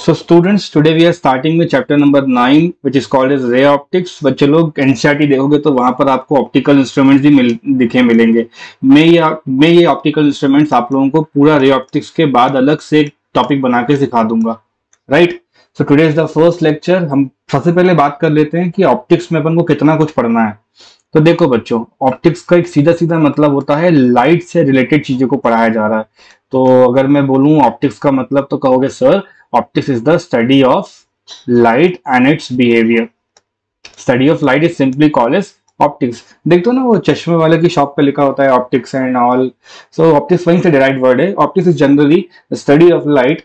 So students, today we are starting with chapter number 9, which is called as ray optics. बच्चे लोग NCERT देखोगे तो वहां पर आपको ऑप्टिकल इंस्ट्रूमेंट्स भी मिलेंगे। मैं ये ऑप्टिकल इंस्ट्रूमेंट्स आप लोगों को पूरा रे ऑप्टिक्स के बाद अलग से एक टॉपिक बना के सिखा दूंगा। Right. So today is the first lecture. हम सबसे पहले बात कर लेते हैं कि ऑप्टिक्स में अपन को कितना कुछ पढ़ना है। तो देखो बच्चों, ऑप्टिक्स का एक सीधा सीधा मतलब होता है लाइट से रिलेटेड चीजों को पढ़ाया जा रहा है। तो अगर मैं बोलूं ऑप्टिक्स का मतलब, तो कहोगे sir optics is the study of light and its behavior. Study of light is simply called as optics. देखते हो ना वो चश्मे वाले की शॉप पे लिखा होता है optics and all. So optics वहीं से डिराइव्ड वर्ड है। Optics is generally study of light.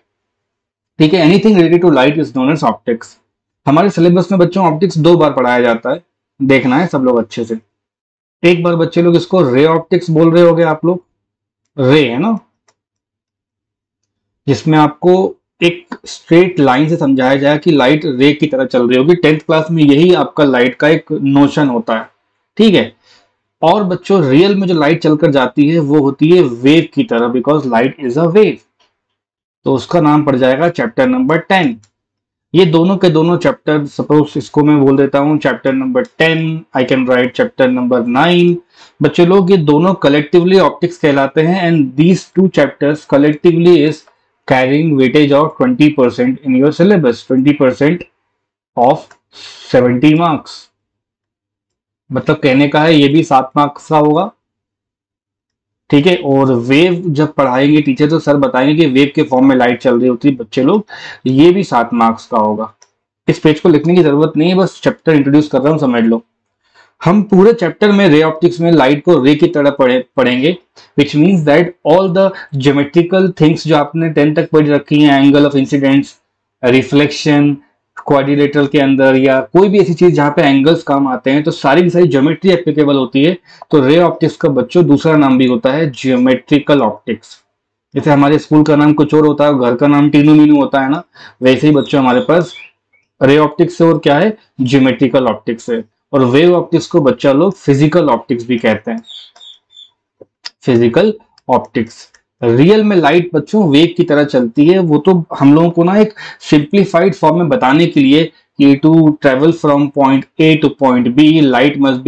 ठीक है, anything related to light is known as optics. हमारे सिलेबस में बच्चों ऑप्टिक्स 2 बार पढ़ाया जाता है, देखना है सब लोग अच्छे से। एक बार बच्चे लोग इसको रे ऑप्टिक्स बोल रहे होगे आप लोग, रे है ना, जिसमें आपको एक स्ट्रेट लाइन से समझाया जाए कि लाइट रे की तरह चल रही होगी। 10th क्लास में यही आपका लाइट का एक नोशन होता है। ठीक है। और बच्चों रियल में जो लाइट चलकर जाती है वो होती है वेव की तरह, because light is a wave. तो उसका नाम पड़ जाएगा चैप्टर नंबर 10। ये दोनों के दोनों चैप्टर, सपोज इसको मैं बोल देता हूं chapter number 10, I can write chapter number 9। बच्चे लोग ये दोनों कलेक्टिवली ऑप्टिक्स कहलाते हैं, and these 2 chapters collectively is carrying weightage of 20% in your syllabus, 20% of 70 marks। मतलब कहने का है ये भी 7 मार्क्स का होगा। ठीक है। और वेव जब पढ़ाएंगे टीचर तो सर बताएंगे कि वेव के फॉर्म में लाइट चल रही होती है बच्चे लोग, ये भी 7 मार्क्स का होगा। इस पेज को लिखने की जरूरत नहीं है, बस चैप्टर इंट्रोड्यूस कर रहा हूं, समझ लो। हम पूरे चैप्टर में रे ऑप्टिक्स में लाइट को रे की तरह पढ़ेंगे, विच means that all the geometrical things जो आपने 10 तक पढ़ रखी हैं, angle of incidence, reflection, quadrilateral के अंदर या कोई भी ऐसी चीज जहां पे एंगल्स काम आते हैं, तो सारी की सारी ज्योमेट्री एप्लीकेबल होती है। तो रे ऑप्टिक्स का बच्चों दूसरा नाम भी होता है ज्योमेट्रिकल ऑप्टिक्स। जैसे हमारे स्कूल का नाम कुछ और होता है, घर का नाम टीनू मीनू होता है ना, वैसे ही बच्चों हमारे पास रे ऑप्टिक्स है और क्या है, ज्योमेट्रिकल ऑप्टिक्स है। और वेव ऑप्टिक्स को बच्चा लोग फिजिकल ऑप्टिक्स भी कहते हैं। Physical optics. रियल में लाइट बच्चों वेव की तरह चलती है, वो तो हम लोगों को ना एक सिंप्लीफाइड फॉर्म में बताने के लिए कि to travel from point A to point B light must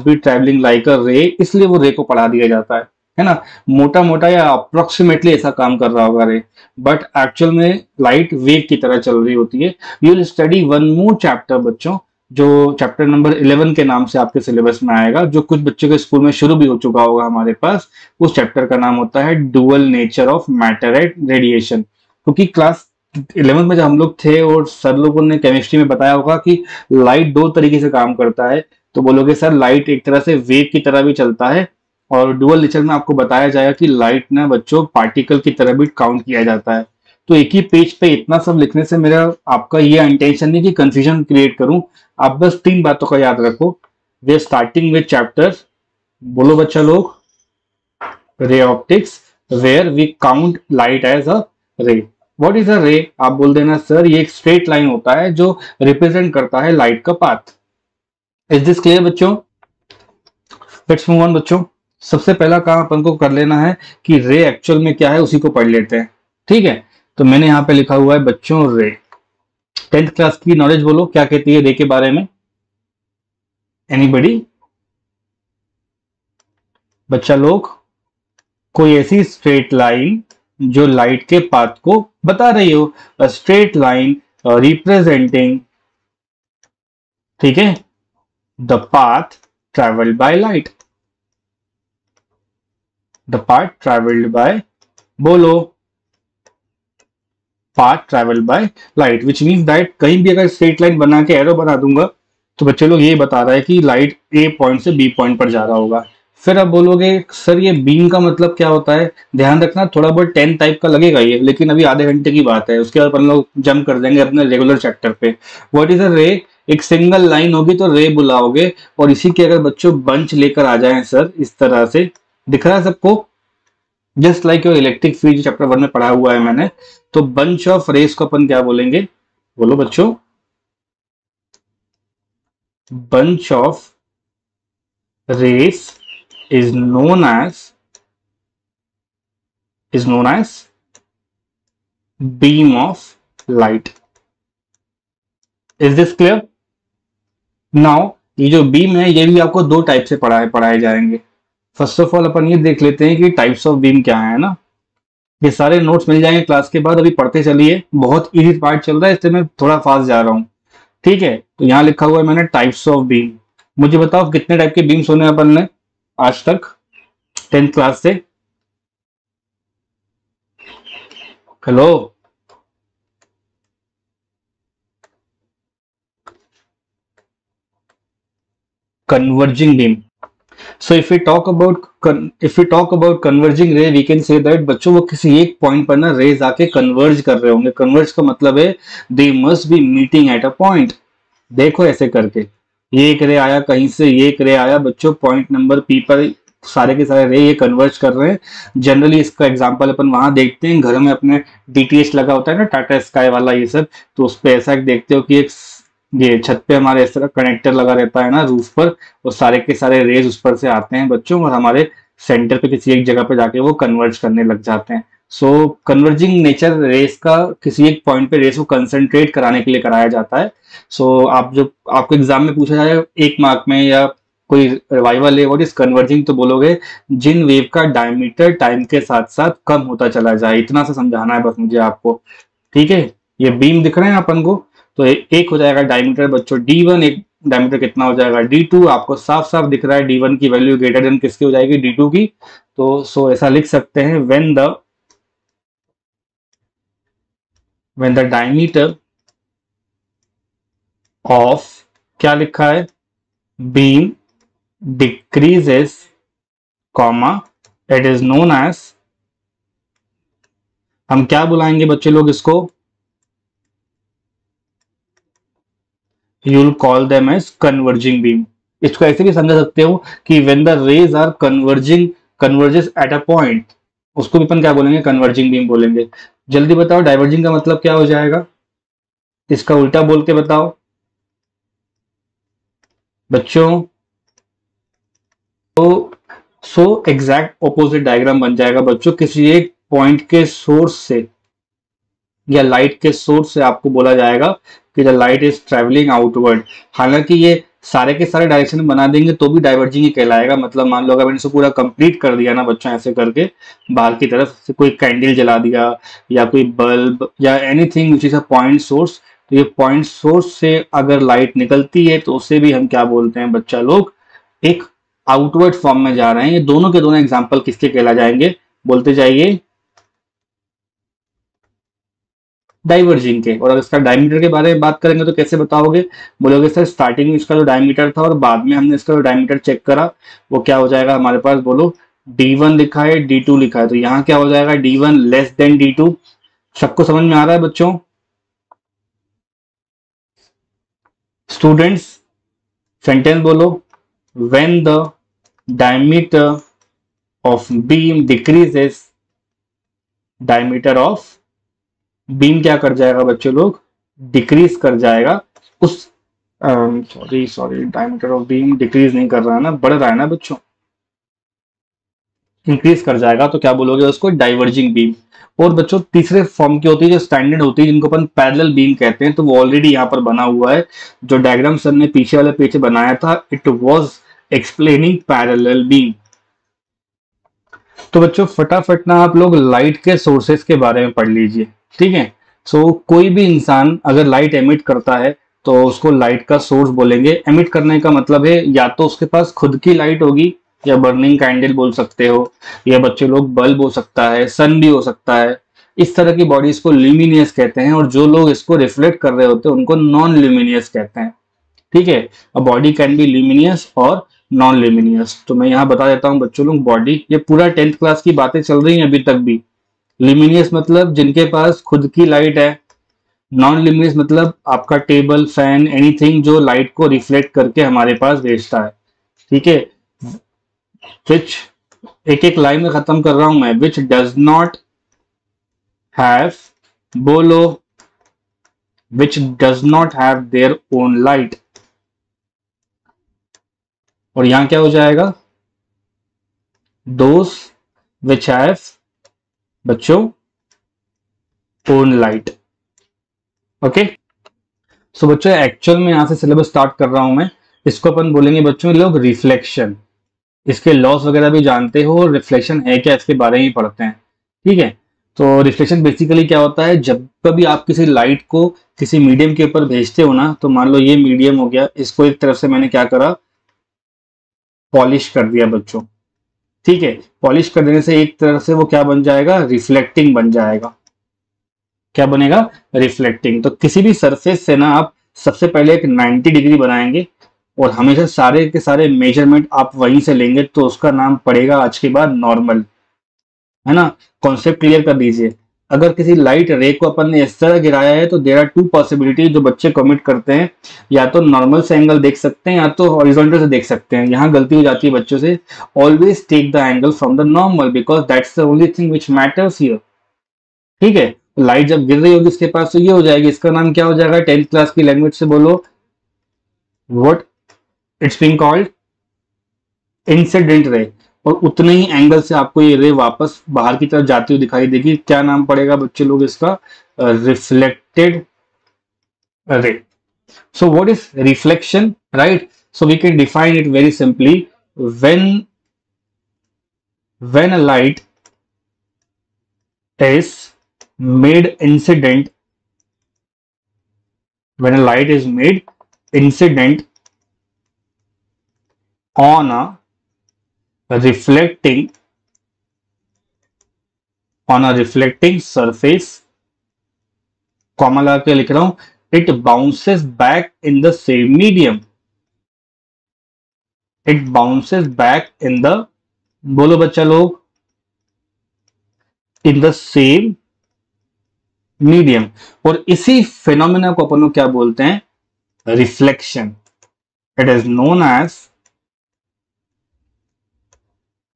be travelling like a ray, इसलिए वो रे को पढ़ा दिया जाता है ना। मोटा मोटा या अप्रोक्सीमेटली ऐसा काम कर रहा होगा रे, बट एक्चुअल में लाइट वेव की तरह चल रही होती है। You will study one more chapter बच्चों, जो चैप्टर नंबर 11 के नाम से आपके सिलेबस में आएगा, जो कुछ बच्चों के स्कूल में शुरू भी हो चुका होगा हमारे पास। उस चैप्टर का नाम होता है dual nature of matter and radiation. क्योंकि क्लास 11th में जब हम लोग थे और सर लोगों ने केमिस्ट्री में बताया होगा कि लाइट 2 तरीके से काम करता है, तो बोलोगे सर लाइट एक तरह से वेव की तरह भी चलता है, और डुअल नेचर में आपको बताया जाएगा कि लाइट ना बच्चों पार्टिकल की तरह भी काउंट किया जाता है। तो एक ही पेज पे इतना सब लिखने से मेरा आपका ये इंटेंशन नहीं कि कंफ्यूजन क्रिएट करूं। आप बस 3 बातों का याद रखो। We are starting with chapter, बोलो बच्चा लोग, ray optics, where we count light as a ray. What is a रे? आप बोल देना सर ये एक स्ट्रेट लाइन होता है जो रिप्रेजेंट करता है लाइट का पाथ। इज दिस क्लियर बच्चों? लेट्स मूव ऑन बच्चों। सबसे पहला काम अपन को कर लेना है कि रे एक्चुअल में क्या है उसी को पढ़ लेते हैं। ठीक है। तो मैंने यहाँ पे लिखा हुआ है बच्चों रे। 10th क्लास की नॉलेज बोलो क्या कहती है रे के बारे में? एनीबडी? बच्चा लोग, कोई ऐसी स्ट्रेट लाइन जो लाइट के पाथ को बता रही हो, स्ट्रेट लाइन रिप्रेजेंटिंग, ठीक है, the path travelled by light, the path travelled by, बोलो, path travel by light, which means that कहीं भी अगर स्ट्रेट लाइन बना के एरो बना दूंगा तो बच्चे लोग ये बता रहा है कि लाइट ए पॉइंट से बी पॉइंट पर जा रहा होगा। फिर अब बोलोगे सर ये बीम का मतलब क्या होता है? ध्यान रखना थोड़ा बहुत 10 टाइप का लगेगा ये, लेकिन अभी आधे घंटे की बात है, उसके बाद अपन लोग जंप कर देंगे अपने रेगुलर चैप्टर पे। व्हाट इज अ रे? एक सिंगल लाइन होगी तो रे बुलाओगे, और इसी के अगर बच्चों बंच लेकर आ जाए सर इस तरह से, दिख रहा है सबको? Just like your electric field chapter 1 में पढ़ा हुआ है मैंने। तो बंच ऑफ रेस को अपन क्या बोलेंगे? बोलो बच्चों, bunch of rays is known as beam of light. Is this clear? Now ये जो बीम है ये भी आपको दो टाइप से पढ़ाए जाएंगे। फर्स्ट ऑफ ऑल अपन ये देख लेते हैं कि टाइप्स ऑफ बीम क्या है ना। ये सारे नोट्स मिल जाएंगे क्लास के बाद, अभी पढ़ते चलिए, बहुत इजी पार्ट चल रहा है इसलिए मैं थोड़ा फास्ट जा रहा हूँ। ठीक है, तो यहाँ लिखा हुआ है मैंने टाइप्स ऑफ बीम। मुझे बताओ कितने टाइप के बीम सुने अपन ने आज तक 10th क्लास से? Hello? Converging beam. So if we talk about converging ray, we can say that बच्चों वो किसी एक पॉइंट पर ना रेज आके कन्वर्ज कर रहे होंगे। कन्वर्ज का मतलब है they must be meeting at a point. देखो ऐसे करके, ये एक रे आया कहीं से, ये एक रे आया बच्चों पॉइंट नंबर पी पर, सारे के सारे रे ये कन्वर्ज कर रहे हैं। जनरली इसका एग्जांपल अपन वहां देखते हैं, घर में अपने डीटीएच लगा होता है ना, टाटा स्काई वाला ये सब, तो उस पर ऐसा देखते हो कि एक ये छत पे हमारे इस तरह कनेक्टर लगा रहता है ना रूफ पर, और सारे के सारे रेज उस पर से आते हैं बच्चों, और हमारे सेंटर पे किसी एक जगह पे जाके वो कन्वर्ज करने लग जाते हैं। सो कन्वर्जिंग नेचर रेस का किसी एक पॉइंट पे रेस को कंसंट्रेट कराने के लिए कराया जाता है। सो आप जो आपको एग्जाम में पूछा जाए 1 मार्क में या कोई रिवाइवल है व्हाट इज कन्वर्जिंग, तो बोलोगे जिन वेव का डायमीटर टाइम के साथ साथ कम होता चला जाए, इतना सा समझाना है बस मुझे आपको। ठीक है, ये बीम दिख रहे हैं अपन को, तो एक हो जाएगा डायमीटर बच्चों D1, एक डायमीटर कितना हो जाएगा D2। आपको साफ साफ दिख रहा है D1 की वैल्यू ग्रेटर देन किसकी हो जाएगी, D2 की। तो सो ऐसा लिख सकते हैं when the diameter of, क्या लिखा है, beam decreases, comma, it is known as, हम क्या बुलाएंगे बच्चे लोग इसको, you'll call them as converging beam। इसको ऐसे भी समझा सकते हो कि when the rays are converges at a point, उसको भी अपन क्या बोलेंगे, कन्वर्जिंग बीम बोलेंगे। जल्दी बताओ डाइवर्जिंग का मतलब क्या हो जाएगा, इसका उल्टा बोल के बताओ बच्चों। तो सो एग्जैक्ट ऑपोजिट डायग्राम बन जाएगा बच्चों, किसी एक पॉइंट के सोर्स से या लाइट के सोर्स से आपको बोला जाएगा कि the light is travelling outward. हालांकि ये सारे के सारे डायरेक्शन में बना देंगे तो भी डाइवर्जिंग ही कहलाएगा। मतलब मान लो अगर मैंने इसको पूरा कंप्लीट कर दिया ना बच्चों ऐसे करके, बाहर की तरफ से कोई कैंडल जला दिया या कोई बल्ब या anything which is a point source, तो ये पॉइंट सोर्स से अगर लाइट निकलती है तो उसे भी हम क्या बोलते हैं बच्चा लोग, एक आउटवर्ड फॉर्म में जा रहे हैं। ये दोनों के दोनों एग्जाम्पल किसके कहला जाएंगे, बोलते जाइए, डाइवर्जिंग के। और अगर इसका डायमीटर के बारे में बात करेंगे तो कैसे बताओगे, बोलोगे सर स्टार्टिंग में इसका जो डायमीटर था और बाद में हमने इसका जो डायमीटर चेक करा वो क्या हो जाएगा हमारे पास, बोलो D1 लिखा है D2 लिखा है, तो यहाँ क्या हो जाएगा D1 लेस देन D2। सबको समझ में आ रहा है बच्चों? स्टूडेंट्स सेंटेंस बोलो, when the diameter of beam decreases, diameter of beam क्या कर जाएगा बच्चों लोग, डिक्रीज कर जाएगा। उस sorry diameter of beam decrease नहीं कर रहा है ना, बढ़ रहा है ना बच्चों, इंक्रीज कर जाएगा, तो क्या बोलोगे उसको, डाइवर्जिंग बीम। और बच्चों तीसरे फॉर्म की होती है जो स्टैंडर्ड होती है, जिनको अपन पैरेलल बीम कहते हैं, तो वो ऑलरेडी यहाँ पर बना हुआ है। जो डायग्राम सर ने पीछे वाले पेज बनाया था, it was explaining parallel beam. तो बच्चों फटाफट ना आप लोग लाइट के सोर्सेस के बारे में पढ़ लीजिए। ठीक है, सो कोई भी इंसान अगर लाइट एमिट करता है तो उसको लाइट का सोर्स बोलेंगे। एमिट करने का मतलब है या तो उसके पास खुद की लाइट होगी, या बर्निंग कैंडल बोल सकते हो, या बच्चे लोग बल्ब हो सकता है, सन भी हो सकता है। इस तरह की बॉडीज को ल्यूमिनियस कहते हैं, और जो लोग इसको रिफ्लेक्ट कर रहे होते हैं उनको नॉन ल्यूमिनियस कहते हैं। ठीक है, a body can be luminous और नॉन ल्यूमिनियस। तो मैं यहाँ बता देता हूँ बच्चों लोग, बॉडी, ये पूरा 10th क्लास की बातें चल रही हैं अभी तक भी। ल्यूमिनियस मतलब जिनके पास खुद की लाइट है, नॉन ल्यूमिनियस मतलब आपका टेबल फैन एनीथिंग जो लाइट को रिफ्लेक्ट करके हमारे पास भेजता है। ठीक है, विच, एक एक लाइन में खत्म कर रहा हूं मैं, विच डज नॉट हैव, बोलो, which does not have their own light. और यहां क्या हो जाएगा, दोस विच हैव, बच्चों ओन लाइट। ओके, सो बच्चों एक्चुअल में यहाँ से सिलेबस स्टार्ट कर रहा हूं मैं। इसको अपन बोलेंगे बच्चों लोग रिफ्लेक्शन। इसके लॉस वगैरह भी जानते हो, रिफ्लेक्शन है क्या इसके बारे में ही पढ़ते हैं। ठीक है, तो रिफ्लेक्शन बेसिकली क्या होता है, जब कभी आप किसी लाइट को किसी मीडियम के ऊपर भेजते हो ना, तो मान लो ये मीडियम हो गया, इसको एक तरफ से मैंने क्या करा, पॉलिश कर दिया बच्चों। ठीक है, पॉलिश कर देने से एक तरफ से वो क्या बन जाएगा, रिफ्लेक्टिंग बन जाएगा। क्या बनेगा, रिफ्लेक्टिंग। तो किसी भी सरफेस से ना आप सबसे पहले एक 90 डिग्री बनाएंगे और हमेशा सारे के सारे मेजरमेंट आप वहीं से लेंगे, तो उसका नाम पड़ेगा आज के बाद नॉर्मल, है ना। कॉन्सेप्ट क्लियर कर दीजिए। अगर किसी लाइट रे को अपन ने इस तरह गिराया है तो देयर आर टू पॉसिबिलिटी जो बच्चे कमिट करते हैं, या तो नॉर्मल से एंगल देख सकते हैं या तो हॉरिजॉन्टल से देख सकते हैं। यहाँ गलती हो जाती है बच्चों से। Always take the angle from the normal because that's the only thing which matters here. ठीक है, लाइट जब गिर रही होगी इसके पास तो ये हो जाएगी, इसका नाम क्या हो जाएगा, 10th क्लास की लैंग्वेज से बोलो, what it's being called, incident ray. और उतने ही एंगल से आपको ये रे वापस बाहर की तरफ जाती हुई दिखाई देगी। क्या नाम पड़ेगा बच्चे लोग इसका, reflected ray. So what is reflection, right? So we can define it very simply. When a light is made incident, when a light is made incident on a reflecting surface, comma लगा के लिख रहा हूं, it bounces back in the same medium. It bounces back in the, बोलो बच्चा लोग, in the same medium। और इसी फिनोमेना को अपन लोग क्या बोलते हैं, reflection. It is known as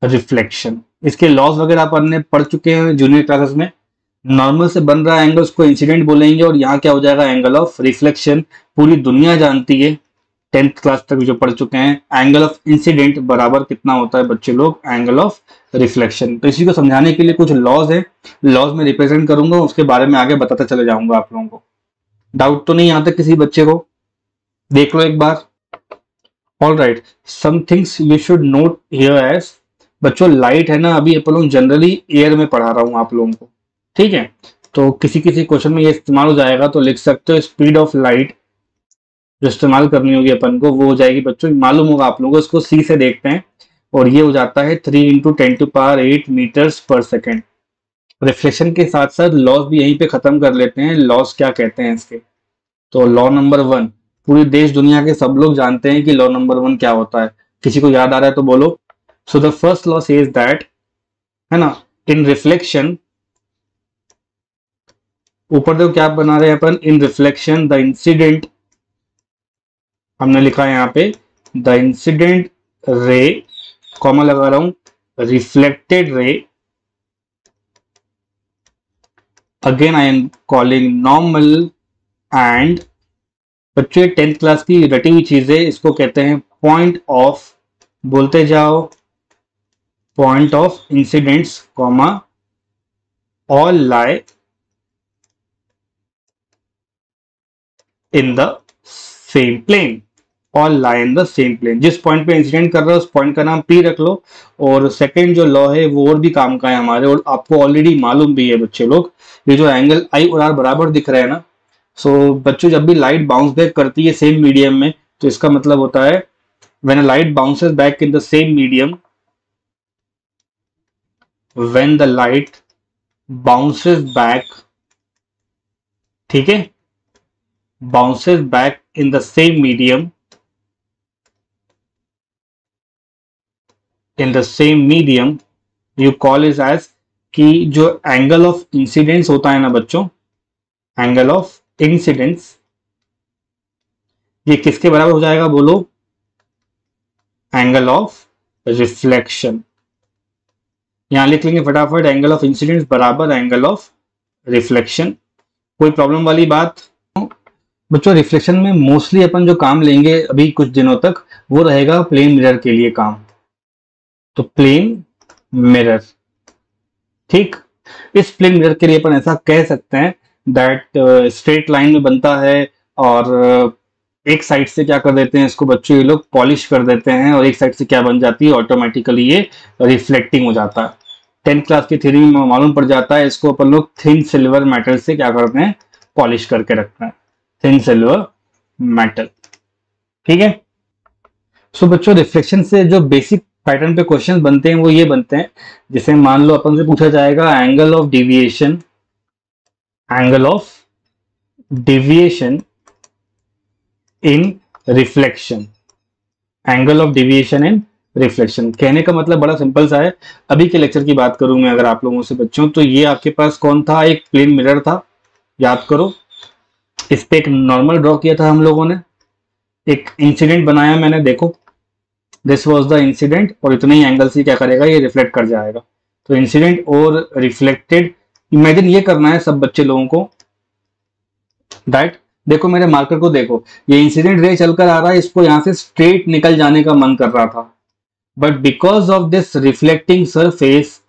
reflection. इसके लॉस वगैरह अपन ने पढ़ चुके हैं जूनियर क्लासेस में। नॉर्मल से बन रहा एंगल उसको इंसिडेंट बोलेंगे और यहाँ क्या हो जाएगा, एंगल ऑफ रिफ्लेक्शन। पूरी दुनिया जानती है 10th क्लास तक जो पढ़ चुके हैं, एंगल ऑफ इंसिडेंट बराबर कितना होता है बच्चे लोग, एंगल ऑफ रिफ्लेक्शन। तो इसी को समझाने के लिए कुछ लॉज है, लॉज में रिप्रेजेंट करूंगा, उसके बारे में आगे बताता चले जाऊंगा आप लोगों को। डाउट तो नहीं यहाँ तक किसी बच्चे को, देख लो एक बार। All right, some things you should note here as, बच्चों लाइट है ना, अभी अपन लोग जनरली एयर में पढ़ा रहा हूँ आप लोगों को। ठीक है, तो किसी किसी क्वेश्चन में ये इस्तेमाल हो जाएगा, तो लिख सकते हो स्पीड ऑफ लाइट जो इस्तेमाल करनी होगी अपन को, वो हो जाएगी बच्चों, मालूम होगा आप लोगों को, इसको सी से देखते हैं, और ये हो जाता है 3 × 10⁸ मीटर्स पर सेकेंड। रिफ्लेक्शन के साथ साथ लॉस भी यहीं पे खत्म कर लेते हैं। लॉस क्या कहते हैं इसके, तो लॉ नंबर 1 पूरी देश दुनिया के सब लोग जानते हैं कि लॉ नंबर 1 क्या होता है। किसी को याद आ रहा है तो बोलो। So the first law says that, है ना, इन रिफ्लेक्शन, ऊपर देखो क्या बना रहे हैं अपन, इन रिफ्लेक्शन द इंसिडेंट, हमने लिखा है यहाँ पे द इंसिडेंट रे, कॉमा लगा रहा हूं, reflected ray, again I am calling normal, and बच्चे 10th क्लास की रटी हुई चीज है, इसको कहते हैं पॉइंट ऑफ, बोलते जाओ, point of incidents, comma all lie in the same plane, all lie in the same plane. जिस पॉइंट पे इंसिडेंट कर रहा है उस पॉइंट का नाम पी रख लो। और सेकंड जो लॉ है वो और भी काम का है हमारे, और आपको ऑलरेडी मालूम भी है बच्चे लोग, ये जो एंगल आई और आर बराबर दिख रहा है ना, सो बच्चों जब भी लाइट बाउंस बैक करती है सेम मीडियम में, तो इसका मतलब होता है when a light bounces back in the same medium, when the light bounces back, ठीक है, bounces back in the same medium, in the same medium you call it as, कि जो एंगल ऑफ इंसिडेंस होता है ना बच्चों, angle of incidence, ये किसके बराबर हो जाएगा बोलो, एंगल ऑफ रिफ्लेक्शन। यहां लिख लेंगे फटाफट, एंगल ऑफ इंसिडेंस बराबर एंगल ऑफ रिफ्लेक्शन। कोई प्रॉब्लम वाली बात बच्चों? रिफ्लेक्शन में मोस्टली अपन जो काम लेंगे अभी कुछ दिनों तक, वो रहेगा प्लेन मिरर के लिए काम। तो प्लेन मिरर, ठीक, इस प्लेन मिरर के लिए अपन ऐसा कह सकते हैं दैट स्ट्रेट लाइन में बनता है और एक साइड से क्या कर देते हैं इसको बच्चों ये लोग पॉलिश कर देते हैं और एक साइड से क्या बन जाती है ऑटोमेटिकली ये रिफ्लेक्टिंग हो जाता है। 10th क्लास की थ्योरी में मालूम पड़ जाता है, इसको अपन लोग थिन सिल्वर मेटल से क्या करते हैं पॉलिश करके रखते हैं, थिन सिल्वर मेटल। ठीक है। सो बच्चों रिफ्लेक्शन से जो बेसिक पैटर्न पे क्वेश्चन बनते हैं वो ये बनते हैं, जिसे मान लो अपन से पूछा जाएगा angle of deviation, angle of deviation in reflection, angle of deviation in reflection. कहने का मतलब बड़ा सिंपल सा है। अभी के लेक्चर की बात करूं मैं अगर आप लोगों से बच्चों, तो ये आपके पास कौन था, एक प्लेन मिरर था, याद करो। इस पे एक नॉर्मल ड्रॉ किया था हम लोगों ने, एक इंसिडेंट बनाया मैंने, देखो दिस वाज द इंसिडेंट, और इतने ही एंगल से क्या करेगा ये रिफ्लेक्ट कर जाएगा। तो इंसिडेंट और रिफ्लेक्टेड इमेजिन ये करना है सब बच्चे लोगों को दैट, देखो मेरे मार्कर को देखो, ये इंसिडेंट रे चलकर आ रहा है, इसको यहां से स्ट्रेट निकल जाने का मन कर रहा था, but because of this reflecting surface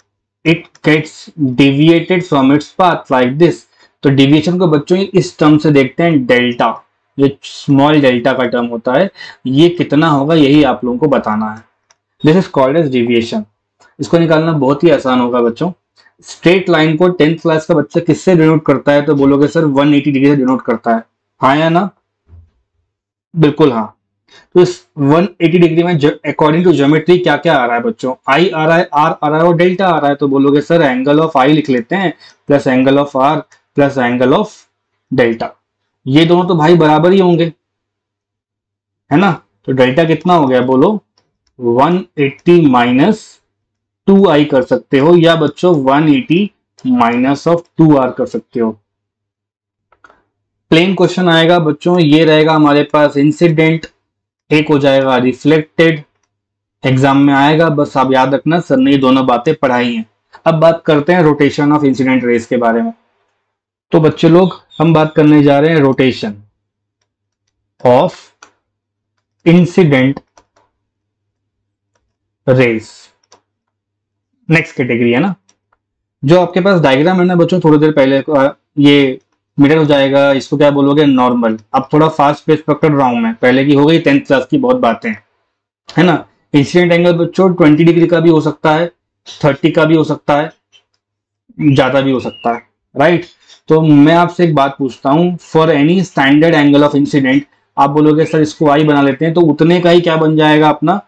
it gets deviated from its path like this. तो डिविएशन को बच्चों इस टर्म से देखते हैं डेल्टा, ये स्मॉल डेल्टा का टर्म होता है, ये कितना होगा यही आप लोगों को बताना है। This is called as deviation. इसको निकालना बहुत ही आसान होगा बच्चों। स्ट्रेट लाइन को 10th क्लास का बच्चा किससे डिनोट करता है, तो बोलोगे सर 180 डिग्री से डिनोट करता है, हाँ या ना, बिल्कुल हाँ। तो इस 180 डिग्री में अकॉर्डिंग टू ज्योमेट्री क्या क्या आ रहा है बच्चों, आई आ रहा है, आर आ रहा है और डेल्टा आ रहा है। तो बोलोगे सर एंगल ऑफ आई लिख लेते हैं plus angle of R plus angle of delta, ये दोनों तो भाई बराबर ही होंगे, है ना। तो डेल्टा कितना हो गया बोलो, 180 माइनस 2i कर सकते हो, या बच्चों 180 माइनस ऑफ 2r कर सकते हो। प्लेन क्वेश्चन आएगा बच्चों, ये रहेगा हमारे पास इंसिडेंट, एक हो जाएगा रिफ्लेक्टेड, एग्जाम में आएगा, बस आप याद रखना सर ने ये दोनों बातें पढ़ाई हैं। अब बात करते हैं रोटेशन ऑफ इंसिडेंट रेस के बारे में। तो बच्चे लोग हम बात करने जा रहे हैं rotation of incident rays, next category है ना। जो आपके पास डायग्राम है ना बच्चों, थोड़ी देर पहले ये मिरर हो जाएगा, इसको क्या बोलोगे नॉर्मल। अब थोड़ा फास्ट पेस पकड़ रहा हूं मैं, पहले की हो गई 10th क्लास की बहुत बातें, है ना। इंसिडेंट एंगल बच्चों 20 डिग्री का भी हो सकता है, 30 का भी हो सकता है, ज्यादा भी हो सकता है, राइट। तो मैं आपसे एक बात पूछता हूं, for any standard angle of incident, आप बोलोगे सर इसको आई बना लेते हैं, तो उतने का ही क्या बन जाएगा अपना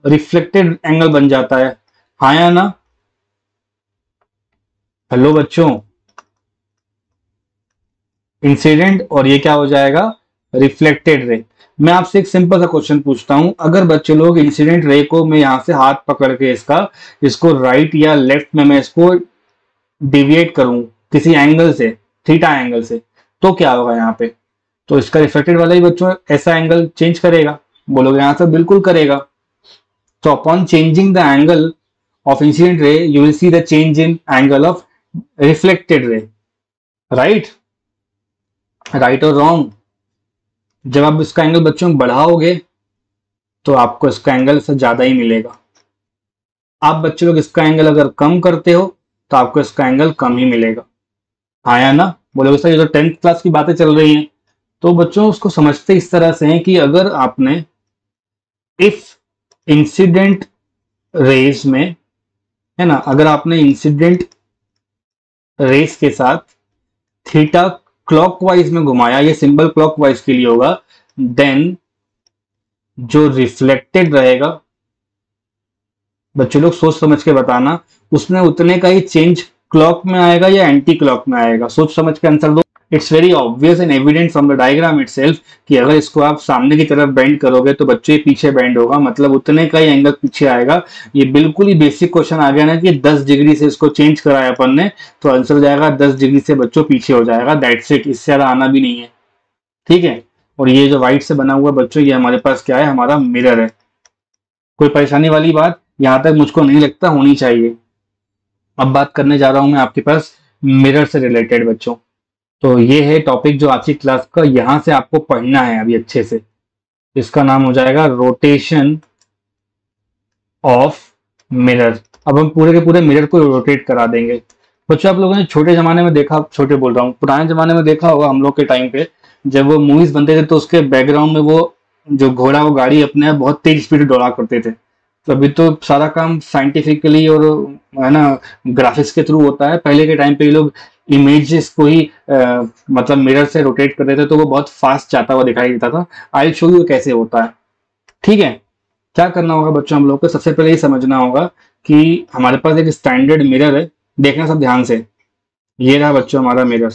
रिफ्लेक्टेड एंगल बन जाता है, हाँ या ना। हेलो बच्चों, इंसिडेंट और ये क्या हो जाएगा रिफ्लेक्टेड रे। मैं आपसे एक सिंपल सा क्वेश्चन पूछता हूं, अगर बच्चे लोग इंसिडेंट रे को मैं यहां से हाथ पकड़ के इसको राइट या लेफ्ट में मैं इसको डिविएट करूं किसी एंगल से, थीटा एंगल से, तो क्या होगा यहाँ पे, तो इसका रिफ्लेक्टेड वाला ही बच्चों ऐसा एंगल चेंज करेगा, बोलोगे यहां से बिल्कुल करेगा। तो upon changing the angle of incident ray you will see the change in angle of reflected ray, right, right और रॉन्ग। जब आप इसका एंगल बच्चों बढ़ाओगे तो आपको इसका एंगल से ज्यादा ही मिलेगा, आप बच्चे लोग इसका एंगल अगर कम करते हो तो आपको इसका एंगल कम ही मिलेगा, हाँ या ना। बोलोगे सर ये तो 10th क्लास की बातें चल रही हैं, तो बच्चों उसको समझते इस तरह से हैं कि अगर आपने इफ इंसिडेंट रेस में, है ना, अगर आपने इंसिडेंट रेस के साथ थीटा क्लॉकवाइज में घुमाया, ये सिंबल क्लॉकवाइज के लिए होगा, देन जो रिफ्लेक्टेड रहेगा, बच्चे लोग सोच समझ के बताना, उसमें उतने का ही चेंज क्लॉक में आएगा या एंटी क्लॉक में आएगा, सोच समझ के आंसर दो। It's very obvious and evident from the diagram itself कि अगर इसको आप सामने की तरफ बेंड करोगे तो बच्चे पीछे बेंड होगा, मतलब उतने का ही एंगल पीछे आएगा। ये बिल्कुल ही बेसिक क्वेश्चन आ गया ना कि 10 डिग्री से इसको चेंज कराया अपन ने, तो आंसर हो जाएगा 10 डिग्री से बच्चों पीछे हो जाएगा, दैट्स इट, इससे ज्यादा आना भी नहीं है, ठीक है। और ये जो व्हाइट से बना हुआ बच्चों, ये हमारे पास क्या है, हमारा मिरर है। कोई परेशानी वाली बात यहां तक मुझको नहीं लगता होनी चाहिए। अब बात करने जा रहा हूं मैं आपके पास मिरर से रिलेटेड बच्चों, तो ये है टॉपिक जो आज की क्लास का यहां से आपको पढ़ना है अभी अच्छे से। इसका नाम हो जाएगा रोटेशन ऑफ मिरर। अब हम पूरे के पूरे मिरर को रोटेट करा देंगे। बच्चों आप लोगों ने छोटे जमाने में देखा, छोटे बोल रहा हूँ, पुराने जमाने में देखा होगा हम लोग के टाइम पे, जब वो मूवीज बनते थे तो उसके बैकग्राउंड में वो जो घोड़ा वो गाड़ी अपने आप बहुत तेज स्पीड दौड़ा करते थे। तो अभी तो सारा काम साइंटिफिकली और है ना ग्राफिक्स के थ्रू होता है। पहले के टाइम पे ये लोग इमेजेस को ही मतलब मिरर से रोटेट करते थे तो वो बहुत फास्ट जाता हुआ दिखाई देता था। आई शो यू कैसे होता है। ठीक है, क्या करना होगा बच्चों, हम लोग को सबसे पहले ये समझना होगा कि हमारे पास एक स्टैंडर्ड मिरर है। देखना सब ध्यान से, ये रहा बच्चों हमारा mirror.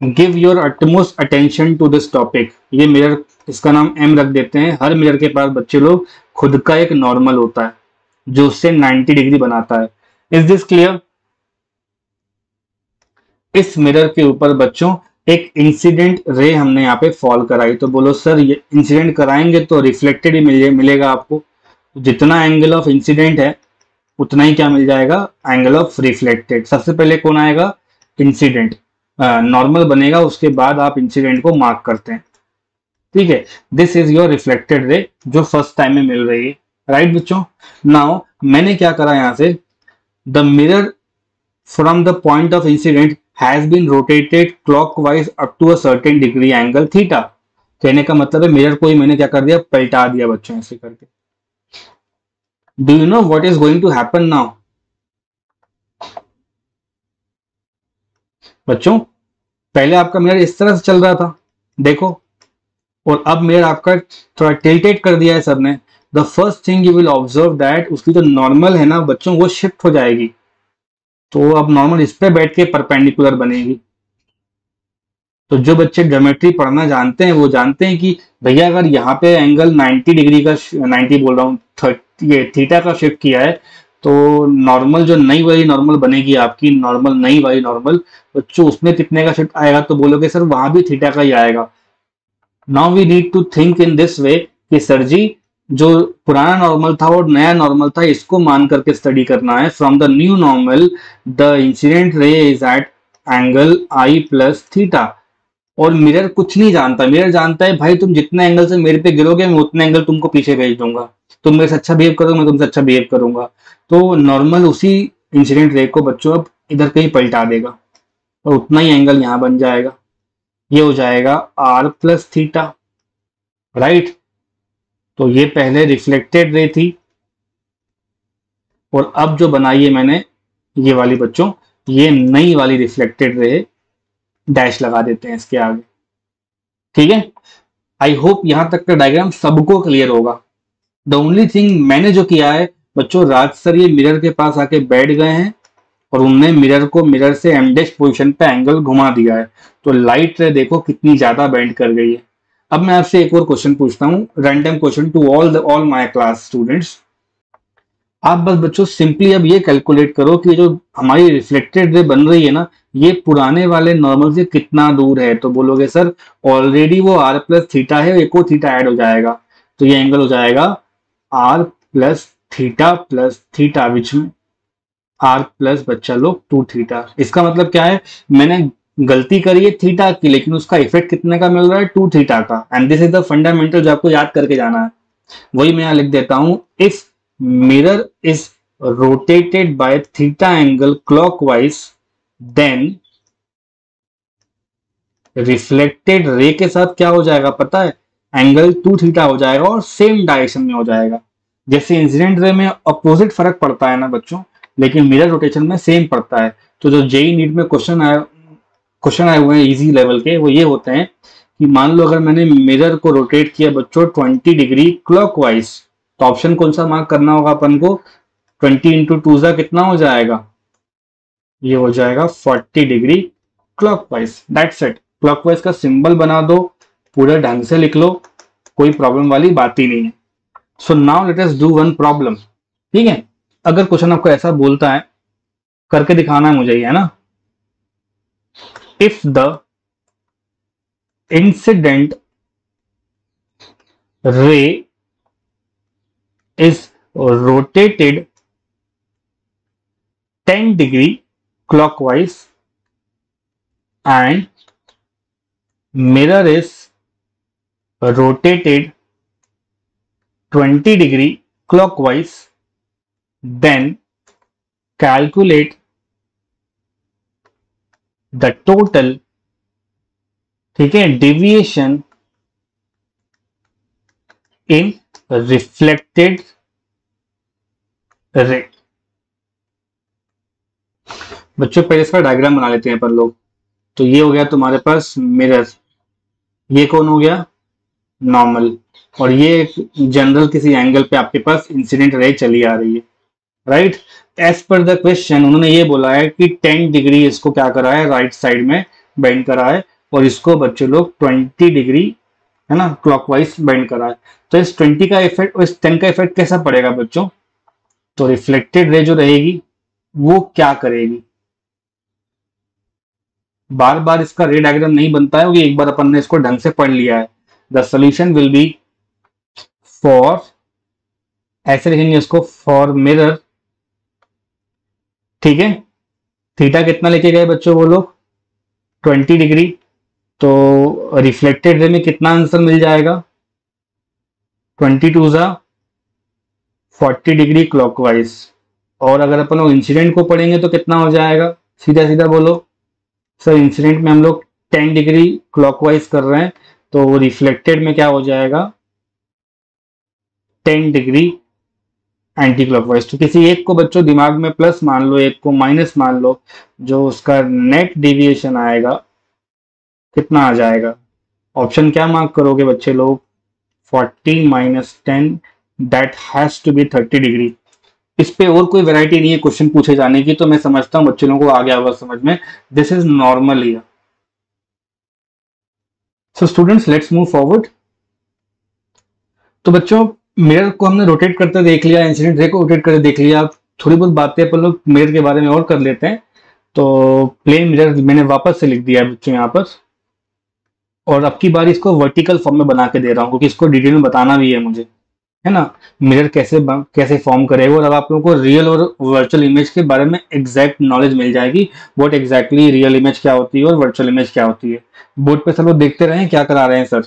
Give your utmost attention to this topic. ये मिरर, इसका नाम एम रख देते हैं। हर मिरर के पास बच्चे लोग खुद का एक नॉर्मल होता है जो उससे 90 डिग्री बनाता है। Is this clear? इस मिरर के ऊपर बच्चों एक इंसिडेंट रे हमने यहाँ पे फॉल कराई। तो बोलो सर ये इंसिडेंट कराएंगे तो रिफ्लेक्टेड ही मिलेगा आपको। जितना एंगल ऑफ इंसिडेंट है उतना ही क्या मिल जाएगा, एंगल ऑफ रिफ्लेक्टेड। सबसे पहले कौन आएगा, इंसिडेंट। नॉर्मल बनेगा, उसके बाद आप इंसिडेंट को मार्क करते हैं। ठीक है, this is your reflected ray जो फर्स्ट टाइम में मिल रही है। राइट बच्चों, नाउ मैंने क्या करा यहाँ से, the mirror from the point of incident has been rotated clockwise up to a certain degree angle theta। कहने का मतलब है मिरर को ही मैंने क्या कर दिया, पलटा दिया बच्चों ऐसे करके। Do you know what is going to happen now? बच्चों पहले आपका मिरर इस तरह से चल रहा था, देखो, और अब मिरर आपका थोड़ा टिल्टेड कर दिया है सर ने। The first thing you will observe that उसकी जो नॉर्मल है ना बच्चों वो शिफ्ट हो जाएगी। तो अब नॉर्मल इस पे बैठ के परपेंडिकुलर बनेगी। तो जो बच्चे ज्योमेट्री पढ़ना जानते हैं वो जानते हैं कि भैया अगर यहाँ पे एंगल 90 डिग्री का, 90 बोल रहा हूँ, 30 ये थीटा का शिफ्ट किया है, तो नॉर्मल जो नई वाली नॉर्मल बनेगी आपकी, नॉर्मल नई वाली नॉर्मल बच्चों उसमें कितने का शिफ्ट आएगा, तो बोलोगे सर वहां भी थीटा का ही आएगा। Now we need to think in this way कि सर जी जो पुराना नॉर्मल था और नया नॉर्मल था इसको मान करके स्टडी करना है। From the new normal the incident ray is at angle I plus theta. और मिरर कुछ नहीं जानता, मिरर जानता है भाई तुम जितने एंगल से मेरे पे गिरोगे मैं उतने एंगल तुमको पीछे भेज दूंगा, तुम मेरे से अच्छा बिहेव करोगे मैं तुमसे अच्छा बिहेव करूंगा। तो नॉर्मल उसी इंसिडेंट रे को बच्चों अब इधर कहीं पलटा देगा और उतना ही एंगल यहां बन जाएगा। ये हो जाएगा आर प्लस थीटा। राइट, तो ये पहले रिफ्लेक्टेड रे थी और अब जो बनाई है मैंने ये वाली बच्चों, ये नई वाली रिफ्लेक्टेड रे, डैश लगा देते हैं इसके आगे। ठीक है, आई होप यहां तक का डायग्राम सबको क्लियर होगा। द ओनली थिंग मैंने जो किया है बच्चों, राज सर ये मिरर के पास आके बैठ गए हैं और उनने मिरर को मिरर से एमडेश पोजीशन पे एंगल घुमा दिया है। तो लाइट रे देखो कितनी ज्यादा बेंड कर गई है। अब मैं आपसे एक और क्वेश्चन पूछता हूँ, random question to all my class students. आप बस बच्चों सिंपली अब ये कैलकुलेट करो कि जो हमारी रिफ्लेक्टेड रे बन रही है ना ये पुराने वाले नॉर्मल से कितना दूर है। तो बोलोगे सर ऑलरेडी वो आर प्लस थीटा है, एक और थीटा ऐड हो जाएगा तो ये एंगल हो जाएगा R plus theta which R plus बच्चा लोग 2 थीटा। इसका मतलब क्या है, मैंने गलती करी है थीटा की लेकिन उसका इफेक्ट कितने का मिल रहा है, 2 थीटा का। And this is the fundamental जो आपको याद करके जाना है। वही मैं यहां लिख देता हूं, if mirror is rotated by theta angle clockwise then reflected ray के साथ क्या हो जाएगा पता है, एंगल 2 थीटा हो जाएगा और सेम डायरेक्शन में हो जाएगा। जैसे इंसिडेंट रे में अपोजिट फर्क पड़ता है ना बच्चों, लेकिन मिरर रोटेशन में सेम पड़ता है। तो जो जेई नीट में क्वेश्चन आए हुए हैं इजी लेवल के वो ये होते हैं कि मान लो अगर मैंने मिरर को रोटेट किया बच्चों 20 डिग्री क्लॉकवाइज, तो ऑप्शन कौन सा मार्क करना होगा अपन को, 20 इंटू टू जा कितना हो जाएगा, ये हो जाएगा 40 degree clockwise. That's it, clockwise का सिंबल बना दो, पूरे ढंग से लिख लो, कोई प्रॉब्लम वाली बात ही नहीं है। So now let us do one problem. ठीक है, अगर क्वेश्चन आपको ऐसा बोलता है, करके दिखाना है मुझे, है ना, इफ द इंसिडेंट रे is rotated 10 degree clockwise and mirror is rotated 20 degree clockwise, then calculate the total, ठीक है, डेविएशन इन रिफ्लेक्टेड रे। बच्चों पहले इसका डायग्राम बना लेते हैं अपन लोग। तो ये हो गया तुम्हारे पास मिरर, ये कौन हो गया, नॉर्मल, और ये जनरल किसी एंगल पे आपके पास इंसिडेंट रे चली आ रही है, right. As per the question उन्होंने ये बोला है कि 10 डिग्री इसको क्या करा है, राइट साइड में बेंड करा है, और इसको बच्चे लोग 20 डिग्री, है ना, क्लॉकवाइज बेंड करा है। तो इस 20 का इफेक्ट और इस 10 का इफेक्ट कैसा पड़ेगा बच्चों, तो रिफ्लेक्टेड रे जो रहेगी वो क्या करेगी, बार बार इसका रे डायग्राम नहीं बनता है क्योंकि एक बार अपन ने इसको ढंग से पढ़ लिया है। The solution will be for, ऐसे लिखेंगे इसको, फॉर मिरर, ठीक है। थीटा कितना लेके गए बच्चों वो लोग, 20 डिग्री, तो रिफ्लेक्टेड रे में कितना आंसर मिल जाएगा, 22 जा 40 डिग्री क्लॉकवाइज। और अगर अपन लोग इंसिडेंट को पढ़ेंगे तो कितना हो जाएगा, सीधा सीधा बोलो सर। इंसिडेंट में हम लोग 10 डिग्री क्लॉकवाइज कर रहे हैं, तो रिफ्लेक्टेड में क्या हो जाएगा, 10 डिग्री एंटी क्लॉकवाइज। तो किसी एक को बच्चों दिमाग में प्लस मान लो, एक को माइनस मान लो, जो उसका नेट डेविएशन आएगा कितना आ जाएगा। ऑप्शन क्या मार्क करोगे बच्चे लोग, 40 minus 10, that has to be 30 degree. इस पे और कोई वैरायटी नहीं है क्वेश्चन पूछे जाने की, तो मैं समझता हूँ बच्चे लोगों को आ गया होगा समझ में। This is normal here. So students let's move forward. तो बच्चों मिरर को हमने रोटेट करते देख लिया, इंसिडेंट रे को रोटेट करते देख लिया, थोड़ी बहुत बातें अपन लोग मिरर के बारे में और कर लेते हैं। तो प्लेन मिरर मैंने वापस से लिख दिया है बच्चों यहाँ पर, और अब की बार इसको वर्टिकल फॉर्म में बना के दे रहा हूँ क्योंकि इसको डिटेल में बताना भी है मुझे, है ना, मिरर कैसे फॉर्म करेगा। और अब आप लोगों को रियल और वर्चुअल इमेज के बारे में एग्जैक्ट नॉलेज मिल जाएगी, व्हाट एग्जैक्टली रियल इमेज क्या होती है और वर्चुअल इमेज क्या होती है। बोर्ड पे सब लोग देखते रहे क्या करा रहे हैं सर,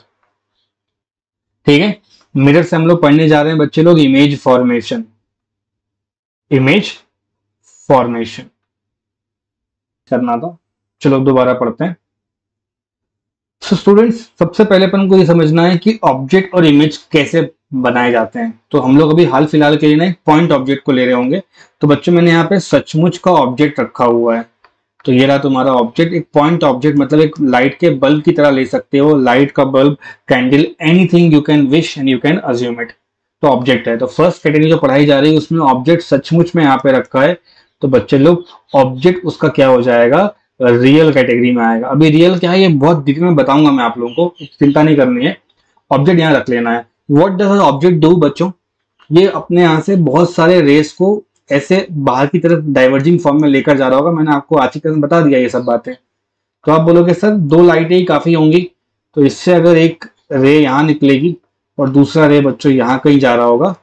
ठीक है। मिरर से हम लोग पढ़ने जा रहे हैं बच्चे लोग इमेज फॉर्मेशन, इमेज फॉर्मेशन करना था। चलो दोबारा पढ़ते हैं। तो स्टूडेंट्स सबसे पहले अपन को ये समझना है कि ऑब्जेक्ट और इमेज कैसे बनाए जाते हैं। तो हम लोग अभी हाल फिलहाल के लिए ना एक पॉइंट ऑब्जेक्ट को ले रहे होंगे। तो बच्चों मैंने यहाँ पे सचमुच का ऑब्जेक्ट रखा हुआ है। तो ये रहा तुम्हारा ऑब्जेक्ट, एक पॉइंट ऑब्जेक्ट, मतलब एक लाइट के बल्ब की तरह ले सकते हो, लाइट का bulb, candle, anything you can wish and you can assume it, तो ऑब्जेक्ट है। तो फर्स्ट कैटेगरी जो पढ़ाई जा रही है उसमें ऑब्जेक्ट सचमुच में यहाँ पे रखा है, तो बच्चे लोग ऑब्जेक्ट उसका क्या हो जाएगा, रियल कैटेगरी में आएगा। अभी रियल क्या है ये बहुत डिटेल में बताऊंगा मैं आप लोगों को, चिंता नहीं करनी है, ऑब्जेक्ट यहाँ रख लेना है। व्हाट डज ऑब्जेक्ट डू बच्चों, ये अपने यहाँ से बहुत सारे रेस को ऐसे बाहर की तरफ डाइवर्जिंग फॉर्म में लेकर जा रहा होगा। मैंने आपको आज ही कल बता दिया ये सब बातें। तो आप बोलोगे सर 2 लाइटें ही काफी होंगी, तो इससे अगर एक रे यहाँ निकलेगी और दूसरा रे बच्चों यहाँ कहीं जा रहा होगा,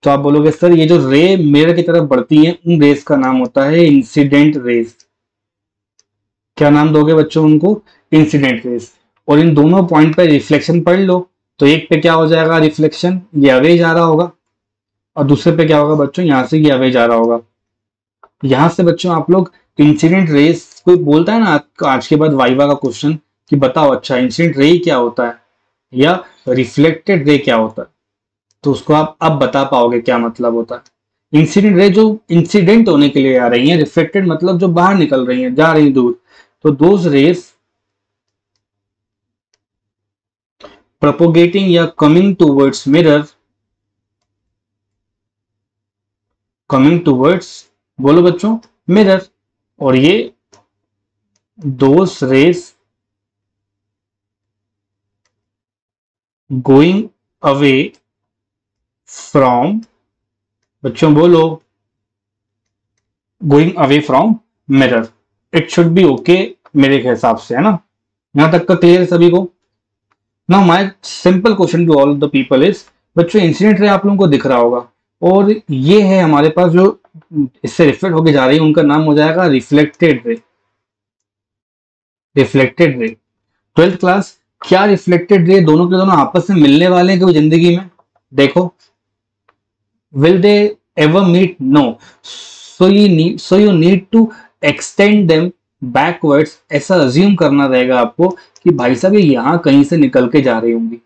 तो आप बोलोगे सर ये जो रे मिरर की तरफ बढ़ती है उन रेस का नाम होता है इंसिडेंट रेस। क्या नाम दोगे बच्चों उनको, इंसिडेंट रेस। और इन दोनों पॉइंट पे रिफ्लेक्शन पढ़ लो, तो एक पे क्या हो जाएगा रिफ्लेक्शन, ये अवे जा रहा होगा, और दूसरे पे क्या होगा बच्चों, यहां से ये अवे जा रहा होगा। यहां से बच्चों आप लोग इंसिडेंट रेस, कोई बोलता है ना आज के बाद वाइवा का क्वेश्चन कि बताओ अच्छा इंसिडेंट रे क्या होता है या रिफ्लेक्टेड रे क्या होता है, तो उसको आप अब बता पाओगे क्या मतलब होता है। इंसिडेंट रे जो इंसिडेंट होने के लिए आ रही है, रिफ्लेक्टेड मतलब जो बाहर निकल रही है, जा रही है दूर, तो दोज रेस propagating या coming towards mirror, coming towards बोलो बच्चों मिरर, और ये those rays going away from, बच्चों बोलो going away from mirror, it should be okay मेरे हिसाब से, है ना, यहां तक का क्लियर है सभी को। Now my simple question to all the people is, बच्चों इंसिडेंट रे आप लोगों को दिख रहा होगा, और ये है हमारे पास जो इससे रिफ्लेक्ट होके जा रही है, उनका नाम हो जाएगा reflected ray, reflected ray. 12th class, क्या रिफ्लेक्टेड रे दोनों के दोनों आपस में मिलने वाले हैं कभी जिंदगी में, देखो, will they ever meet? No. So you need to extend them backwards ऐसा अज्यूम करना रहेगा आपको कि भाई साहब ये यहाँ कहीं से निकल के जा रही होंगी।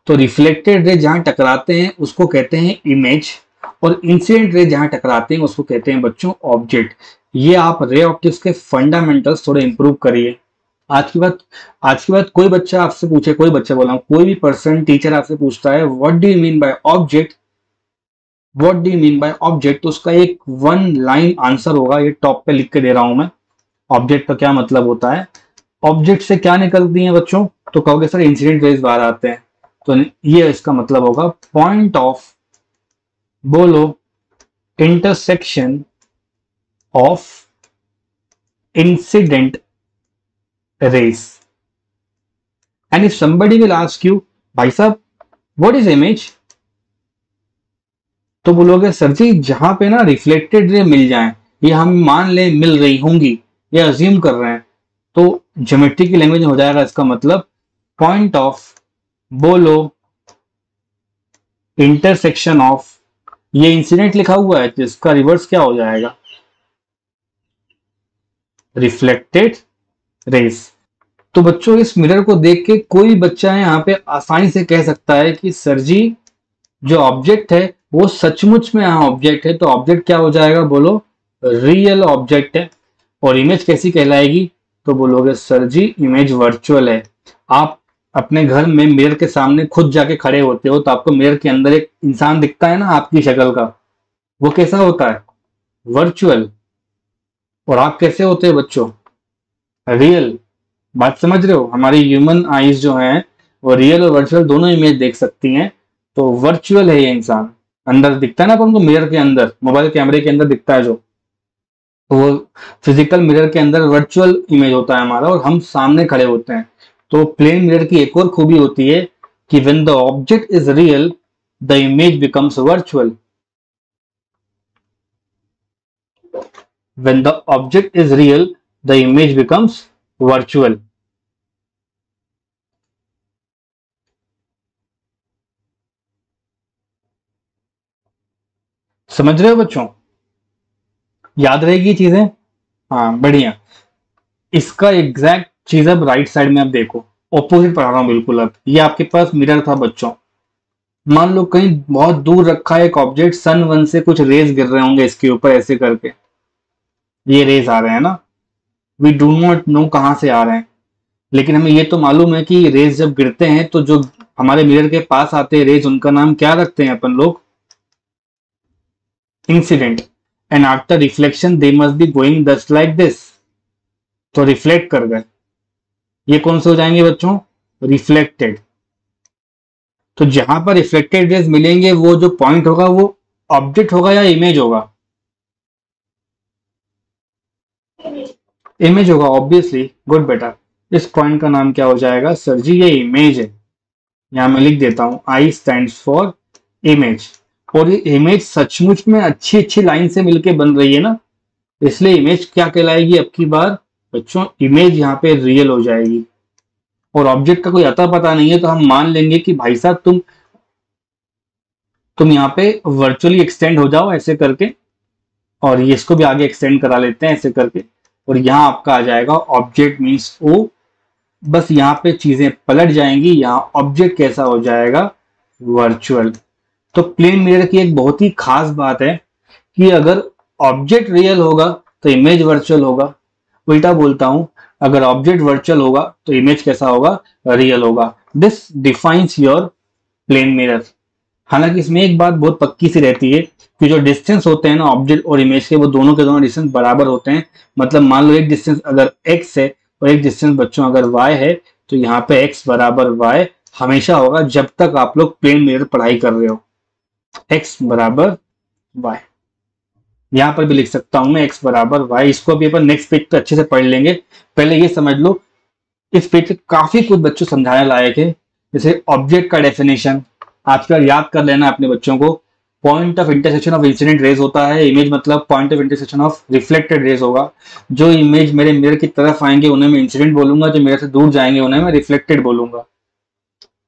तो रिफ्लेक्टेड रे जहां टकराते हैं उसको कहते हैं इमेज, और इंसिडेंट रे जहां टकराते हैं उसको कहते हैं बच्चों ऑब्जेक्ट। ये आप रे ऑप्टिक्स के फंडामेंटल्स थोड़े इंप्रूव करिए। आज की बात कोई बच्चा आपसे पूछे, कोई बच्चा बोला कोई भी पर्सन टीचर आपसे पूछता है what do you mean by object, what do you mean by object, तो उसका एक वन लाइन आंसर होगा, ये टॉप पे लिख के दे रहा हूं मैं। ऑब्जेक्ट का क्या मतलब होता है, ऑब्जेक्ट से क्या निकलती है बच्चों, तो कहोगे सर इंसिडेंट रेज बाहर आते हैं, तो ये इसका मतलब होगा पॉइंट ऑफ, बोलो intersection of incident raise. And if somebody will ask you भाई साहब व्हाट इज इमेज, तो बोलोगे सर जी जहां पे ना रिफ्लेक्टेड रे मिल जाए, ये हम मान ले मिल रही होंगी, ये अज्यूम कर रहे हैं, तो ज्योमेट्री की लैंग्वेज में हो जाएगा इसका मतलब पॉइंट ऑफ, बोलो इंटरसेक्शन ऑफ, ये इंसिडेंट लिखा हुआ है तो इसका रिवर्स क्या हो जाएगा, रिफ्लेक्टेड रेज। तो बच्चों इस मिरर को देख के कोई बच्चा है यहाँ पे आसानी से कह सकता है कि सर जी जो ऑब्जेक्ट है वो सचमुच में यहाँ ऑब्जेक्ट है, तो ऑब्जेक्ट क्या हो जाएगा, बोलो रियल ऑब्जेक्ट है। और इमेज कैसी कहलाएगी, तो बोलोगे सर जी इमेज वर्चुअल है। आप अपने घर में मिरर के सामने खुद जाके खड़े होते हो तो आपको मिरर के अंदर एक इंसान दिखता है ना आपकी शक्ल का, वो कैसा होता है, वर्चुअल। और आप कैसे होते हैं बच्चों, रियल। बात समझ रहे हो, हमारी ह्यूमन आईज जो हैं वो रियल और वर्चुअल दोनों इमेज देख सकती हैं, तो वर्चुअल है ये इंसान। अंदर दिखता है ना अपन को मिरर के अंदर, मोबाइल कैमरे के अंदर दिखता है जो, तो वो फिजिकल मिरर के अंदर वर्चुअल इमेज होता है हमारा, और हम सामने खड़े होते हैं। तो प्लेन मिरर की एक और खूबी होती है कि when the object is real the image becomes virtual, when the object is real the image becomes virtual. समझ रहे हो बच्चों, याद रहेगी चीजें, हाँ बढ़िया। इसका एग्जैक्ट चीज अब राइट साइड में अब देखो, ऑपोजिट पढ़ा रहा हूं बिल्कुल। अब ये आपके पास मिरर था बच्चों, मान लो कहीं बहुत दूर रखा है एक ऑब्जेक्ट, सन वन से कुछ रेज गिर रहे होंगे इसके ऊपर ऐसे करके, ये रेज आ रहे हैं ना, वी डू नॉट नो कहां से आ रहे हैं, लेकिन हमें ये तो मालूम है कि रेज जब गिरते हैं तो जो हमारे मिरर के पास आते हैं रेज, उनका नाम क्या रखते हैं अपन लोग, incident. And after reflection they must be going just like this, तो रिफ्लेक्ट कर गए, ये कौन से हो जाएंगे बच्चों, रिफ्लेक्टेड। तो जहां पर रिफ्लेक्टेड रेज मिलेंगे वो जो पॉइंट होगा वो ऑब्जेक्ट होगा या इमेज होगा, इमेज होगा ऑब्वियसली, गुड बेटा। इस पॉइंट का नाम क्या हो जाएगा, सर जी ये इमेज है। यहां मैं लिख देता हूं आई स्टैंड्स फॉर इमेज, और ये इमेज सचमुच में अच्छी अच्छी लाइन से मिलके बन रही है ना, इसलिए इमेज क्या कहलाएगी अब की बार बच्चों, इमेज यहाँ पे रियल हो जाएगी। और ऑब्जेक्ट का कोई अता पता नहीं है तो हम मान लेंगे कि भाई साहब तुम यहाँ पे वर्चुअली एक्सटेंड हो जाओ ऐसे करके, और ये इसको भी आगे एक्सटेंड करा लेते हैं ऐसे करके, और यहाँ आपका आ जाएगा ऑब्जेक्ट मीन्स ओ। बस यहाँ पे चीजें पलट जाएंगी, यहाँ ऑब्जेक्ट कैसा हो जाएगा, वर्चुअल। तो प्लेन मिरर की एक बहुत ही खास बात है कि अगर ऑब्जेक्ट रियल होगा तो इमेज वर्चुअल होगा, उल्टा बोलता हूं, अगर ऑब्जेक्ट वर्चुअल होगा तो इमेज कैसा होगा, रियल होगा। This defines your plane mirror. हालांकि इसमें एक बात बहुत पक्की सी रहती है कि जो डिस्टेंस होते हैं ना ऑब्जेक्ट और इमेज के, वो दोनों के दोनों डिस्टेंस बराबर होते हैं। मतलब मान लो एक डिस्टेंस अगर x है और एक डिस्टेंस बच्चों अगर y है, तो यहाँ पे x बराबर y हमेशा होगा जब तक आप लोग प्लेन मिरर पढ़ाई कर रहे हो, x बराबर y। यहां पर भी लिख सकता हूं मैं x बराबर y, इसको भी अपन नेक्स्ट पेज पे अच्छे से पढ़ लेंगे। पहले ये समझ लो, इस पेज पे काफी कुछ बच्चों समझाने लायक है। जैसे ऑब्जेक्ट का डेफिनेशन आजकल याद कर लेना अपने बच्चों को, point of intersection of incident raise होता है, इमेज मतलब point of intersection of reflected raise होगा। जो इमेज मेरे मिरर की तरफ आएंगे उन्हें मैं इंसिडेंट बोलूंगा, जो मिरर से दूर जाएंगे उन्हें मैं रिफ्लेक्टेड बोलूंगा।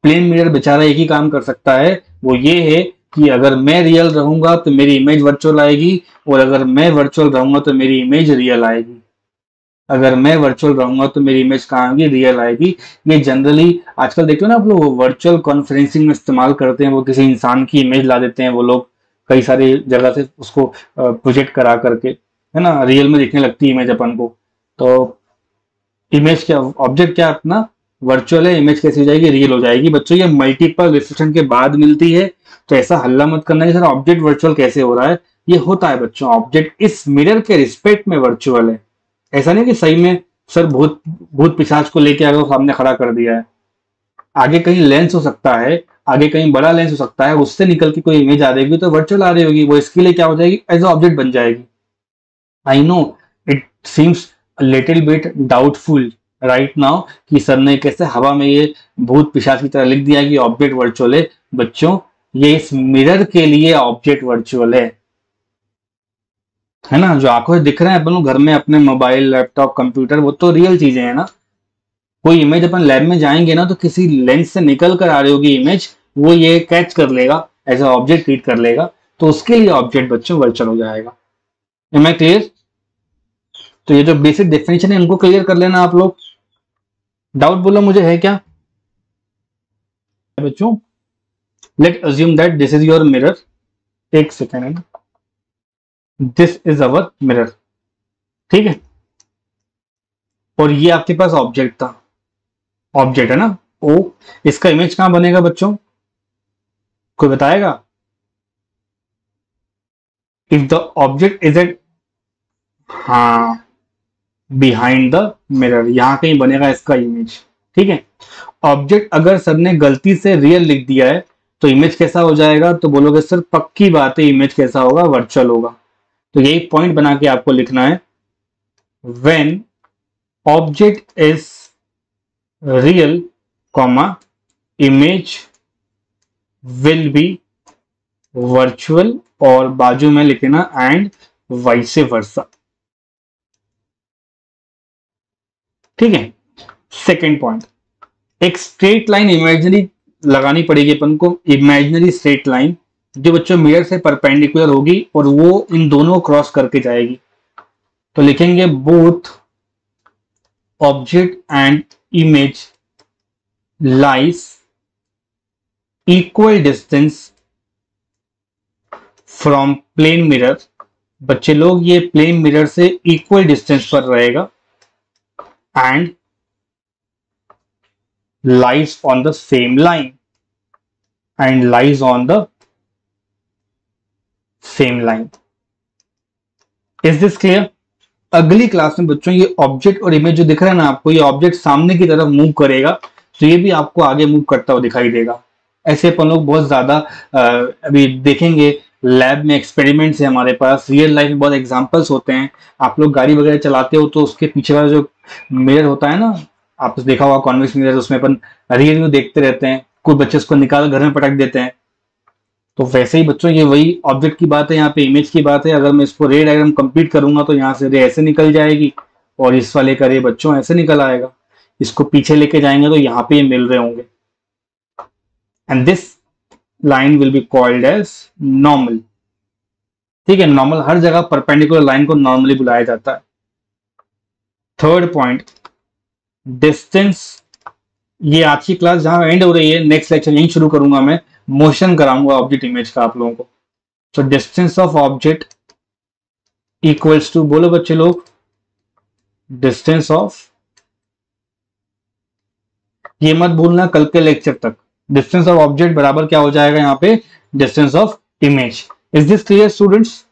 प्लेन मिरर बेचारा एक ही काम कर सकता है, वो ये है कि अगर मैं रियल रहूंगा तो मेरी इमेज वर्चुअल आएगी, और अगर मैं वर्चुअल रहूंगा तो मेरी इमेज रियल आएगी। अगर मैं वर्चुअल रहूंगा तो मेरी इमेज कहाँ आएगी, रियल आएगी। ये जनरली आजकल देखते हो ना आप लोग, वर्चुअल कॉन्फ्रेंसिंग में इस्तेमाल करते हैं, वो किसी इंसान की इमेज ला देते हैं वो लोग कई सारी जगह से उसको प्रोजेक्ट करा करके, है ना, रियल में दिखने लगती है इमेज अपन को। तो इमेज क्या, ऑब्जेक्ट क्या अपना वर्चुअल है, इमेज कैसी हो जाएगी, रियल हो जाएगी। बच्चों ये मल्टीपल रिफ्लेक्शन के बाद मिलती है, तो ऐसा हल्ला मत करना कि सर ऑब्जेक्ट वर्चुअल कैसे हो रहा है। ये होता है बच्चों, ऑब्जेक्ट इस मिरर के रिस्पेक्ट में वर्चुअल है। ऐसा नहीं कि सही में सर भूत भूत पिशाच को लेके आगे सामने खड़ा कर दिया है। आगे कहीं लेंस हो सकता है, आगे कहीं बड़ा लेंस हो सकता है, उससे निकल के कोई इमेज आ रही होगी तो वर्चुअल आ रही होगी, वो इसके लिए क्या हो जाएगी, एज ऑब्जेक्ट बन जाएगी। I know it seems little bit doubtful right now कि सर ने कैसे हवा में ये भूत पिशाच की तरह लिख दिया कि ऑब्जेक्ट वर्चुअल है। बच्चों ये इस मिरर के लिए ऑब्जेक्ट वर्चुअल है ना। जो आंखों से दिख रहे हैं अपन लोग घर में अपने मोबाइल लैपटॉप कंप्यूटर, वो तो रियल चीजें हैं ना। कोई इमेज अपन लैब में जाएंगे ना तो किसी लेंस से निकल कर आ रही होगी इमेज, वो ये कैच कर लेगा, एज ऑब्जेक्ट ट्रीट कर लेगा, तो उसके लिए ऑब्जेक्ट बच्चों वर्चुअल हो जाएगा। Am I clear? तो ये जो बेसिक डेफिनेशन है इनको क्लियर कर लेना आप लोग। डाउट बोलो मुझे है क्या बच्चों? Let assume that this is your mirror. एक second, this is our mirror, ठीक है, और ये आपके पास ऑब्जेक्ट था, ऑब्जेक्ट है ना ओ। इसका इमेज कहां बनेगा बच्चों, कोई बताएगा? If the object is at, हाँ, बिहाइंड द मिरर, यहां कहीं बनेगा इसका इमेज, ठीक है। ऑब्जेक्ट अगर सर ने गलती से रियल लिख दिया है तो इमेज कैसा हो जाएगा, तो बोलोगे सर पक्की बात है इमेज कैसा होगा, वर्चुअल होगा। तो यही पॉइंट बना के आपको लिखना है, when object is real comma image will be virtual, और बाजू में लिखना एंड वाइस वर्सा, ठीक है। सेकेंड पॉइंट, एक स्ट्रेट लाइन इमेजिनरी लगानी पड़ेगी अपन को, इमेजिनरी स्ट्रेट लाइन जो बच्चों मिरर से परपेंडिकुलर होगी और वो इन दोनों को क्रॉस करके जाएगी। तो लिखेंगे both object and image lies equal distance from plane mirror. बच्चे लोग ये प्लेन मिरर से इक्वल डिस्टेंस पर रहेगा, and lies on the same line, and lies on the same line. Is this clear? अगली क्लास में बच्चों ये ऑब्जेक्ट और इमेज जो दिख रहा है ना आपको, ये ऑब्जेक्ट सामने की तरफ मूव करेगा तो ये भी आपको आगे मूव करता हुआ दिखाई देगा। ऐसे अपन लोग बहुत ज्यादा अभी देखेंगे, लैब में एक्सपेरिमेंट्स है हमारे पास, रियल लाइफ में बहुत एग्जांपल्स होते हैं। आप लोग गाड़ी वगैरह चलाते हो तो उसके पीछे वाला जो मिरर होता है ना, आपने देखा होगा कॉन्वेक्स मिरर, उसमें अपन रियल व्यू देखते रहते हैं, कुछ बच्चे उसको निकाल घर में पटक देते हैं। तो वैसे ही बच्चों ये वही ऑब्जेक्ट की बात है, यहाँ पे इमेज की बात है। अगर मैं इसको रे डायग्राम कंप्लीट करूंगा तो यहाँ से रे ऐसे निकल जाएगी और इस वाले का रे बच्चों ऐसे निकल आएगा। इसको पीछे लेके जाएंगे तो यहाँ पे ये मिल रहे होंगे, and this line will be called as normal, ठीक है। नॉर्मल, हर जगह परपेंडिकुलर लाइन को नॉर्मली बुलाया जाता है। Third point, distance. ये आज की क्लास जहां एंड हो रही है, नेक्स्ट लेक्चर यहीं शुरू करूंगा मैं, मोशन कराऊंगा ऑब्जेक्ट इमेज का आप लोगों को। तो distance of object equals to, बोलो बच्चे लोग, डिस्टेंस ऑफ, ये मत भूलना कल के लेक्चर तक, डिस्टेंस ऑफ ऑब्जेक्ट बराबर क्या हो जाएगा यहाँ पे, distance of image. Is this clear students?